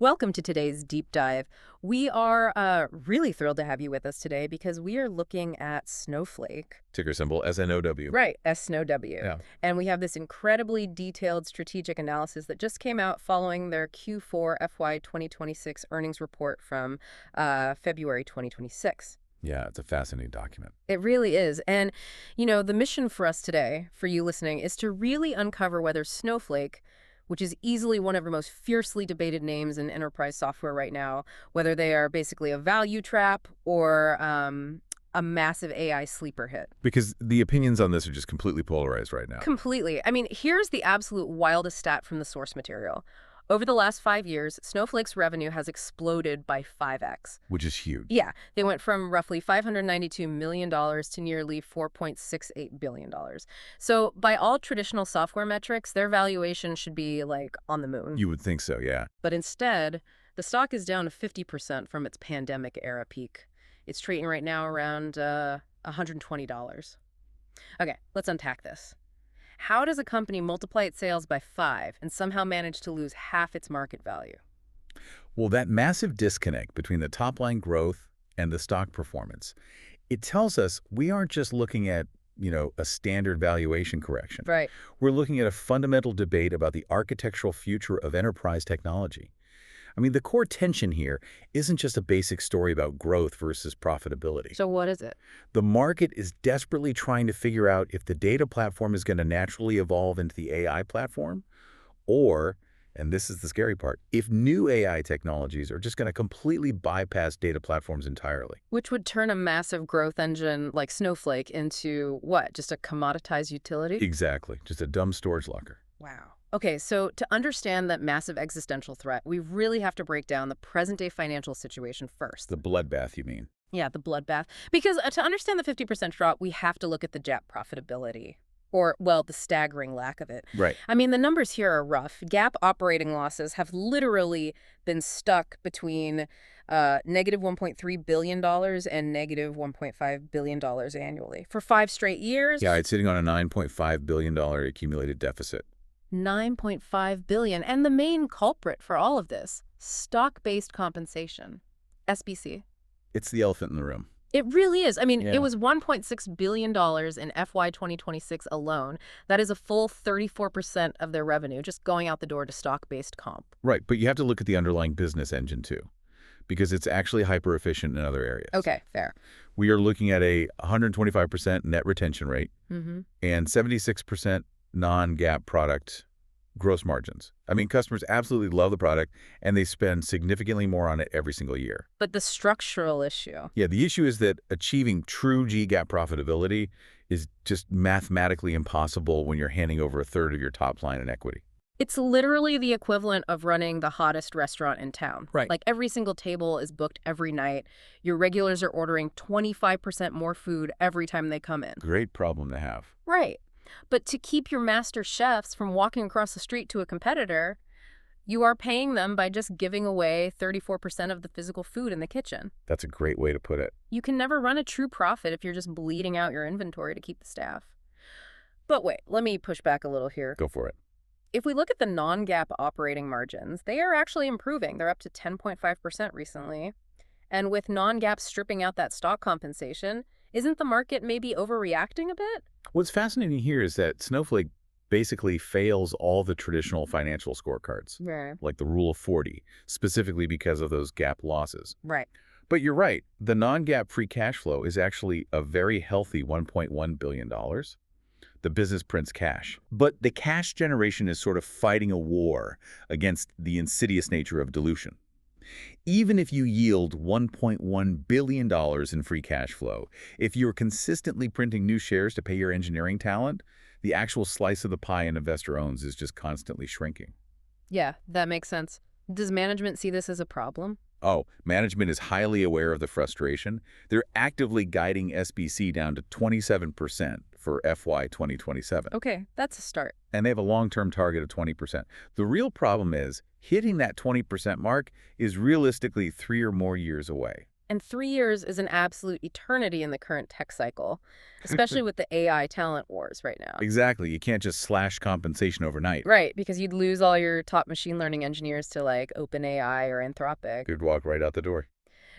Welcome to today's deep dive. We are really thrilled to have you with us today because we are looking at Snowflake. Ticker symbol SNOW. Right, S-N-O-W. Yeah. And we have this incredibly detailed strategic analysis that just came out following their Q4 FY 2026 earnings report from February 2026. Yeah, it's a fascinating document. It really is. And, the mission for us today, for you listening, is to really uncover whether Snowflake, which is easily one of our most fiercely debated names in enterprise software right now, whether they are basically a value trap or a massive AI sleeper hit. Because the opinions on this are just completely polarized right now. Completely. I mean, here's the absolute wildest stat from the source material. Over the last 5 years, Snowflake's revenue has exploded by 5x. Which is huge. Yeah, they went from roughly $592 million to nearly $4.68 billion. So by all traditional software metrics, their valuation should be like on the moon. You would think so, yeah. But instead, the stock is down 50% from its pandemic era peak. It's trading right now around $120. Okay, let's unpack this. How does a company multiply its sales by 5 and somehow manage to lose half its market value? Well, that massive disconnect between the top-line growth and the stock performance, it tells us we aren't just looking at, a standard valuation correction. Right. We're looking at a fundamental debate about the architectural future of enterprise technology. I mean, the core tension here isn't just a basic story about growth versus profitability. So what is it? The market is desperately trying to figure out if the data platform is going to naturally evolve into the AI platform, or, and this is the scary part, if new AI technologies are just going to completely bypass data platforms entirely. Which would turn a massive growth engine like Snowflake into what? Just a commoditized utility? Exactly. Just a dumb storage locker. Wow. Okay, so to understand that massive existential threat, we really have to break down the present-day financial situation first. The bloodbath, you mean? Yeah, the bloodbath. Because to understand the 50% drop, we have to look at the GAAP profitability. Or, well, the staggering lack of it. Right. I mean, the numbers here are rough. GAAP operating losses have literally been stuck between negative $1.3 billion and negative $1.5 billion annually for 5 straight years. Yeah, it's sitting on a $9.5 billion accumulated deficit. $9.5 billion. And the main culprit for all of this, stock-based compensation, SBC. It's the elephant in the room. It really is. I mean, Yeah. It was $1.6 billion in FY 2026 alone. That is a full 34% of their revenue just going out the door to stock-based comp. Right, but you have to look at the underlying business engine too, because it's actually hyper-efficient in other areas. Okay, fair. We are looking at a 125% net retention rate and 76% non-GAAP product gross margins. I mean, customers absolutely love the product, and they spend significantly more on it every single year. But the structural issue. Yeah, the issue is that achieving true GAAP profitability is just mathematically impossible when you're handing over a third of your top line in equity. It's literally the equivalent of running the hottest restaurant in town. Right. Like every single table is booked every night. Your regulars are ordering 25% more food every time they come in. Great problem to have. Right. But to keep your master chefs from walking across the street to a competitor, you are paying them by just giving away 34% of the physical food in the kitchen. That's a great way to put it. You can never run a true profit if you're just bleeding out your inventory to keep the staff. But wait, let me push back a little here. Go for it. If we look at the non-GAAP operating margins, they are actually improving. They're up to 10.5% recently. And with non-GAAP stripping out that stock compensation, isn't the market maybe overreacting a bit? What's fascinating here is that Snowflake basically fails all the traditional financial scorecards, Right. like the Rule of 40, specifically because of those GAAP losses. Right. But you're right. The non-GAAP free cash flow is actually a very healthy $1.1 billion. The business prints cash. But the cash generation is sort of fighting a war against the insidious nature of dilution. Even if you yield $1.1 billion in free cash flow, if you're consistently printing new shares to pay your engineering talent, the actual slice of the pie an investor owns is just constantly shrinking. Yeah, that makes sense. Does management see this as a problem? Oh, management is highly aware of the frustration. They're actively guiding SBC down to 27% for FY 2027. Okay, that's a start. And they have a long-term target of 20%. The real problem is hitting that 20% mark is realistically 3 or more years away. And 3 years is an absolute eternity in the current tech cycle, especially with the AI talent wars right now. Exactly. You can't just slash compensation overnight. Right, because you'd lose all your top machine learning engineers to like OpenAI or Anthropic. You'd walk right out the door.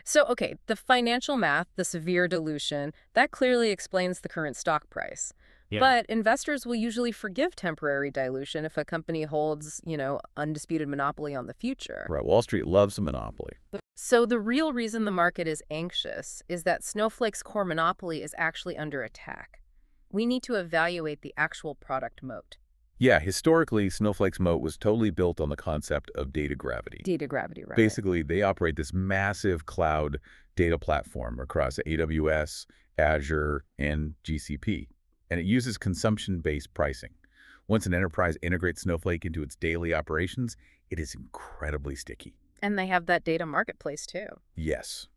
So, okay, the financial math, the severe dilution, that clearly explains the current stock price. Yeah. But investors will usually forgive temporary dilution if a company holds, undisputed monopoly on the future. Right. Wall Street loves a monopoly. So the real reason the market is anxious is that Snowflake's core monopoly is actually under attack. We need to evaluate the actual product moat. Yeah, historically, Snowflake's moat was totally built on the concept of data gravity. Data gravity, right? Basically, they operate this massive cloud data platform across AWS, Azure, and GCP, and it uses consumption-based pricing. Once an enterprise integrates Snowflake into its daily operations, it is incredibly sticky. And they have that data marketplace too. Yes.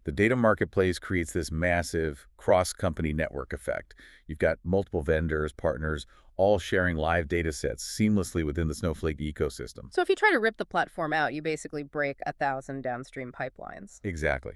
The data marketplace creates this massive cross-company network effect. You've got multiple vendors, partners, all sharing live data sets seamlessly within the Snowflake ecosystem. So if you try to rip the platform out, you basically break 1,000 downstream pipelines. Exactly.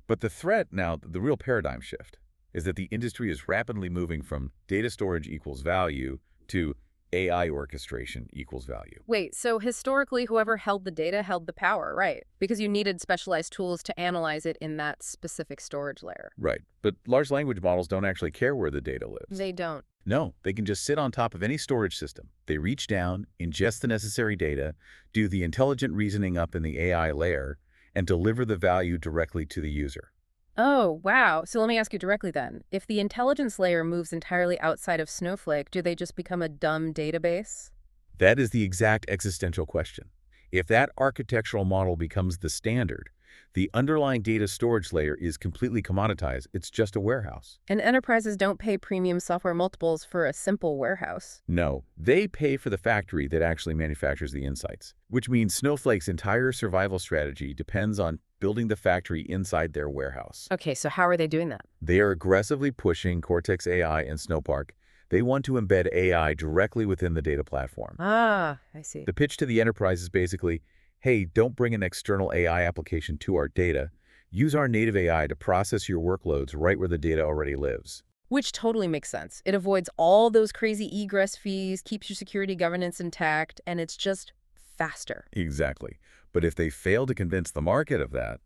But the threat now, the real paradigm shift, is that the industry is rapidly moving from data storage equals value to AI orchestration equals value. Wait, so historically, whoever held the data held the power, right? Because you needed specialized tools to analyze it in that specific storage layer. Right. But large language models don't actually care where the data lives. They don't. No, they can just sit on top of any storage system. They reach down, ingest the necessary data, do the intelligent reasoning up in the AI layer, and deliver the value directly to the user. Oh, wow. So let me ask you directly then. If the intelligence layer moves entirely outside of Snowflake, do they just become a dumb database? That is the exact existential question. If that architectural model becomes the standard, the underlying data storage layer is completely commoditized. It's just a warehouse. And enterprises don't pay premium software multiples for a simple warehouse. No, they pay for the factory that actually manufactures the insights, which means Snowflake's entire survival strategy depends on building the factory inside their warehouse. Okay, so how are they doing that? They are aggressively pushing Cortex AI and Snowpark. They want to embed AI directly within the data platform. Ah, I see. The pitch to the enterprise is basically, hey, don't bring an external AI application to our data. Use our native AI to process your workloads right where the data already lives. Which totally makes sense. It avoids all those crazy egress fees, keeps your security governance intact, and it's just faster. Exactly. But if they fail to convince the market of that,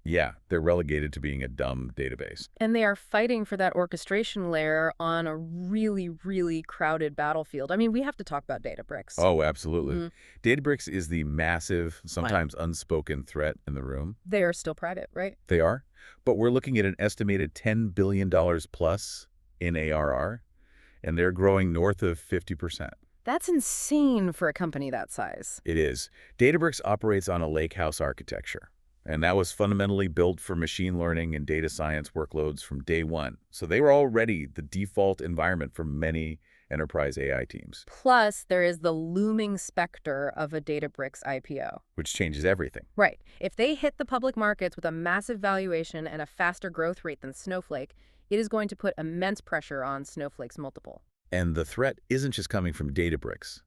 yeah, they're relegated to being a dumb database. And they are fighting for that orchestration layer on a really, really crowded battlefield. I mean, we have to talk about Databricks. Oh, absolutely. Databricks is the massive, sometimes unspoken threat in the room. They are still private, right? They are. But we're looking at an estimated $10 billion plus in ARR, and they're growing north of 50%. That's insane for a company that size. It is. Databricks operates on a lakehouse architecture, and that was fundamentally built for machine learning and data science workloads from day one. So they were already the default environment for many enterprise AI teams. Plus, there is the looming specter of a Databricks IPO. Which changes everything. Right. If they hit the public markets with a massive valuation and a faster growth rate than Snowflake, it is going to put immense pressure on Snowflake's multiple. And the threat isn't just coming from Databricks.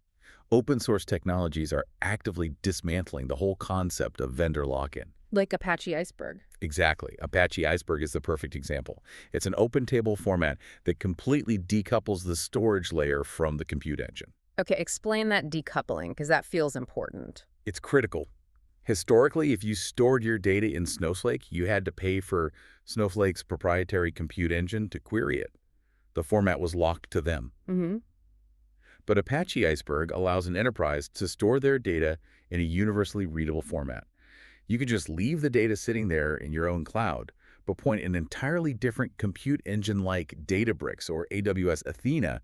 Open source technologies are actively dismantling the whole concept of vendor lock-in. Like Apache Iceberg. Exactly. Apache Iceberg is the perfect example. It's an open table format that completely decouples the storage layer from the compute engine. Okay, explain that decoupling, because that feels important. It's critical. Historically, if you stored your data in Snowflake, you had to pay for Snowflake's proprietary compute engine to query it. The format was locked to them. But Apache Iceberg allows an enterprise to store their data in a universally readable format. You can just leave the data sitting there in your own cloud, but point an entirely different compute engine like Databricks or AWS Athena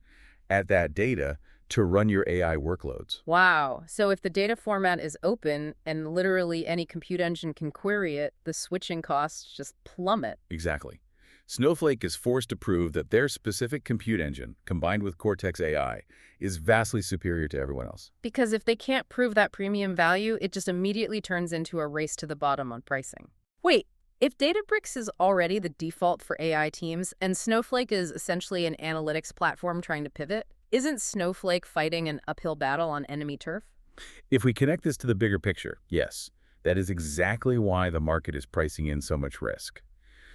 at that data to run your AI workloads. Wow. So if the data format is open and literally any compute engine can query it, the switching costs just plummet. Exactly. Snowflake is forced to prove that their specific compute engine, combined with Cortex AI, is vastly superior to everyone else. Because if they can't prove that premium value, it just immediately turns into a race to the bottom on pricing. Wait, if Databricks is already the default for AI teams and Snowflake is essentially an analytics platform trying to pivot, isn't Snowflake fighting an uphill battle on enemy turf? If we connect this to the bigger picture, yes. That is exactly why the market is pricing in so much risk.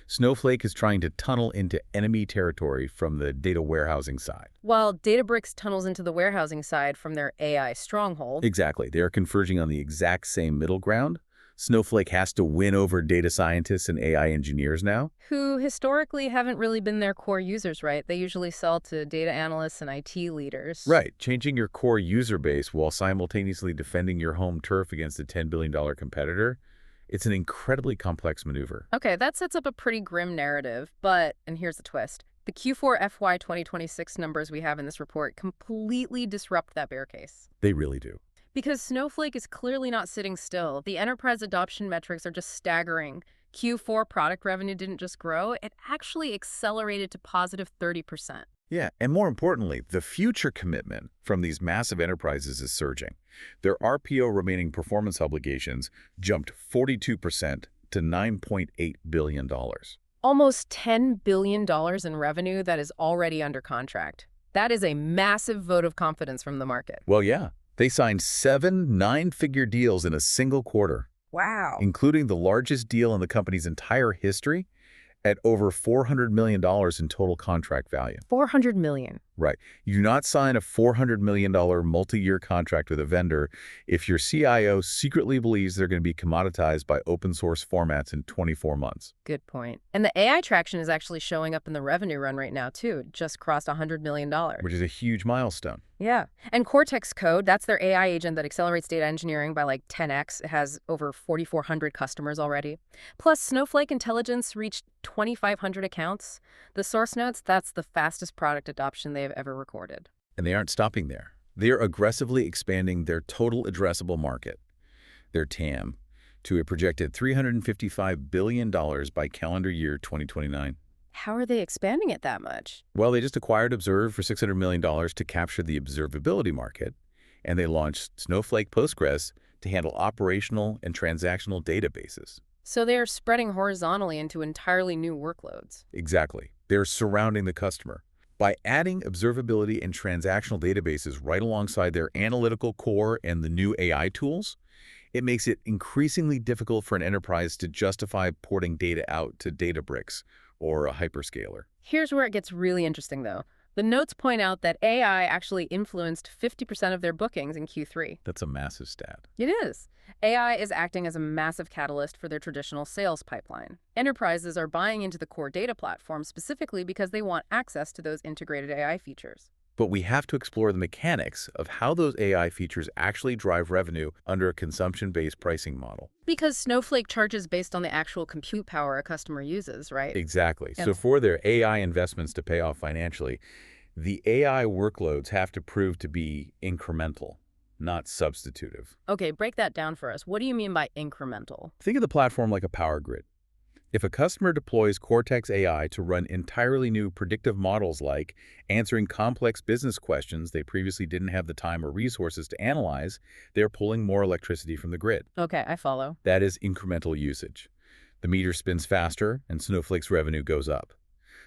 Snowflake is trying to tunnel into enemy territory from the data warehousing side. While Databricks tunnels into the warehousing side from their AI stronghold. Exactly. They are converging on the exact same middle ground. Snowflake has to win over data scientists and AI engineers now. Who historically haven't really been their core users, right? They usually sell to data analysts and IT leaders. Right. Changing your core user base while simultaneously defending your home turf against a $10 billion competitor. It's an incredibly complex maneuver. Okay, that sets up a pretty grim narrative, but, and here's the twist, the Q4 FY 2026 numbers we have in this report completely disrupt that bear case. They really do. Because Snowflake is clearly not sitting still. The enterprise adoption metrics are just staggering. Q4 product revenue didn't just grow, it actually accelerated to positive 30%. Yeah, and more importantly, the future commitment from these massive enterprises is surging. Their RPO remaining performance obligations jumped 42% to $9.8 billion. Almost $10 billion in revenue that is already under contract. That is a massive vote of confidence from the market. Well, yeah, they signed 7 nine-figure deals in a single quarter, Wow. including the largest deal in the company's entire history at over $400 million in total contract value. 400 million. Right. You do not sign a $400 million multi-year contract with a vendor if your CIO secretly believes they're going to be commoditized by open source formats in 24 months. Good point. And the AI traction is actually showing up in the revenue run right now, too. It just crossed $100 million. Which is a huge milestone. Yeah. And Cortex Code, that's their AI agent that accelerates data engineering by like 10x. It has over 4,400 customers already. Plus, Snowflake Intelligence reached 2,500 accounts. The source notes, that's the fastest product adoption they have ever recorded. And they aren't stopping there. They are aggressively expanding their total addressable market, their TAM, to a projected $355 billion by calendar year 2029. How are they expanding it that much? Well, they just acquired Observe for $600 million to capture the observability market, and they launched Snowflake Postgres to handle operational and transactional databases. So they are spreading horizontally into entirely new workloads. Exactly. They're surrounding the customer. By adding observability and transactional databases right alongside their analytical core and the new AI tools, it makes it increasingly difficult for an enterprise to justify porting data out to Databricks or a hyperscaler. Here's where it gets really interesting, though. The notes point out that AI actually influenced 50% of their bookings in Q3. That's a massive stat. It is. AI is acting as a massive catalyst for their traditional sales pipeline. Enterprises are buying into the core data platform specifically because they want access to those integrated AI features. But we have to explore the mechanics of how those AI features actually drive revenue under a consumption-based pricing model. Because Snowflake charges based on the actual compute power a customer uses, right? Exactly. Yep. So for their AI investments to pay off financially, the AI workloads have to prove to be incremental, not substitutive. Okay, break that down for us. What do you mean by incremental? Think of the platform like a power grid. If a customer deploys Cortex AI to run entirely new predictive models like answering complex business questions they previously didn't have the time or resources to analyze, they're pulling more electricity from the grid. Okay, I follow. That is incremental usage. The meter spins faster and Snowflake's revenue goes up.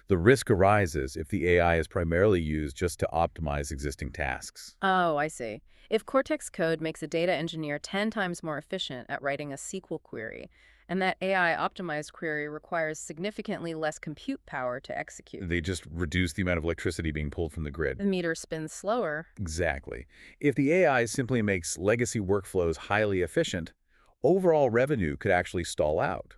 The risk arises if the AI is primarily used just to optimize existing tasks. Oh, I see. If Cortex Code makes a data engineer 10 times more efficient at writing a SQL query, and that AI-optimized query requires significantly less compute power to execute, They just reduce the amount of electricity being pulled from the grid. the meter spins slower. Exactly. If the AI simply makes legacy workflows highly efficient, overall revenue could actually stall out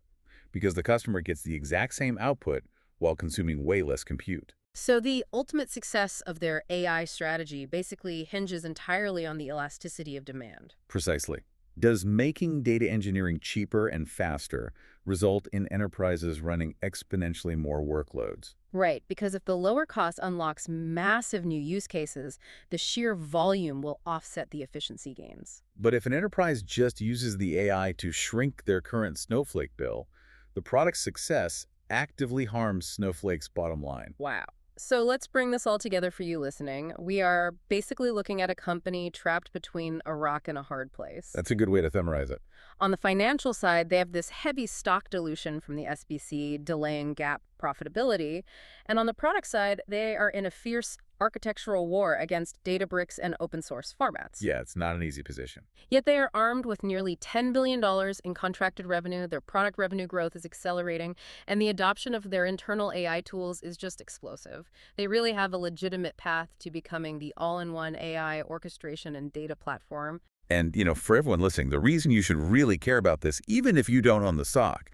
because the customer gets the exact same output while consuming way less compute. So the ultimate success of their AI strategy basically hinges entirely on the elasticity of demand. Precisely. Does making data engineering cheaper and faster result in enterprises running exponentially more workloads? Right, because if the lower cost unlocks massive new use cases, the sheer volume will offset the efficiency gains. But if an enterprise just uses the AI to shrink their current Snowflake bill, the product's success actively harms Snowflake's bottom line. Wow. So let's bring this all together for you listening. We are basically looking at a company trapped between a rock and a hard place. That's a good way to summarize it. On the financial side, they have this heavy stock dilution from the SBC delaying GAAP profitability. And on the product side, they are in a fierce architectural war against Databricks and open source formats. Yeah, it's not an easy position. Yet they are armed with nearly $10 billion in contracted revenue, their product revenue growth is accelerating, and the adoption of their internal AI tools is just explosive. They really have a legitimate path to becoming the all-in-one AI orchestration and data platform. And, for everyone listening, the reason you should really care about this, even if you don't own the stock,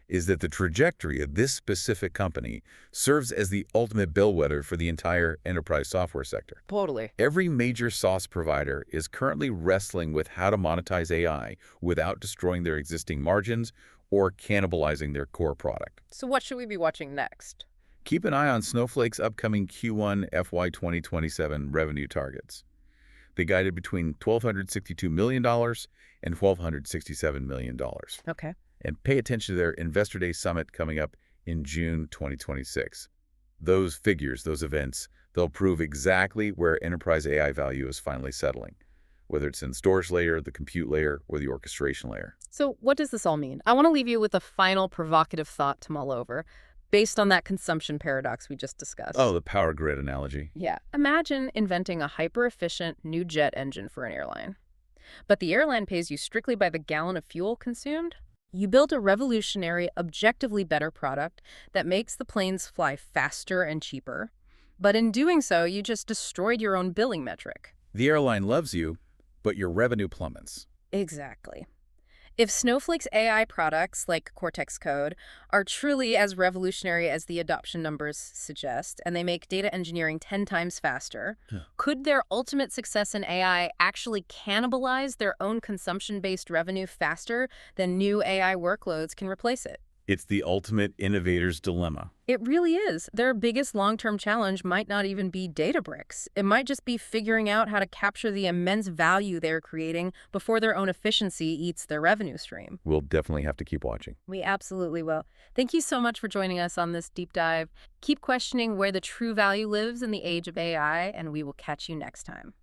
is that the trajectory of this specific company serves as the ultimate bellwether for the entire enterprise software sector. Totally. Every major SaaS provider is currently wrestling with how to monetize AI without destroying their existing margins or cannibalizing their core product. So what should we be watching next? Keep an eye on Snowflake's upcoming Q1 FY 2027 revenue targets. They guided between $1,262 million and $1,267 million. Okay. And pay attention to their Investor Day Summit coming up in June 2026. Those figures, those events, they'll prove exactly where enterprise AI value is finally settling, whether it's in the storage layer, the compute layer, or the orchestration layer. So what does this all mean? I want to leave you with a final provocative thought to mull over, based on that consumption paradox we just discussed. Oh, the power grid analogy. Yeah. Imagine inventing a hyper-efficient new jet engine for an airline. But the airline pays you strictly by the gallon of fuel consumed. You built a revolutionary, objectively better product that makes the planes fly faster and cheaper. But in doing so, you just destroyed your own billing metric. The airline loves you, but your revenue plummets. Exactly. If Snowflake's AI products, like Cortex Code, are truly as revolutionary as the adoption numbers suggest, and they make data engineering 10 times faster, could their ultimate success in AI actually cannibalize their own consumption-based revenue faster than new AI workloads can replace it? It's the ultimate innovator's dilemma. It really is. Their biggest long-term challenge might not even be Databricks. It might just be figuring out how to capture the immense value they're creating before their own efficiency eats their revenue stream. We'll definitely have to keep watching. We absolutely will. Thank you so much for joining us on this deep dive. Keep questioning where the true value lives in the age of AI, and we will catch you next time.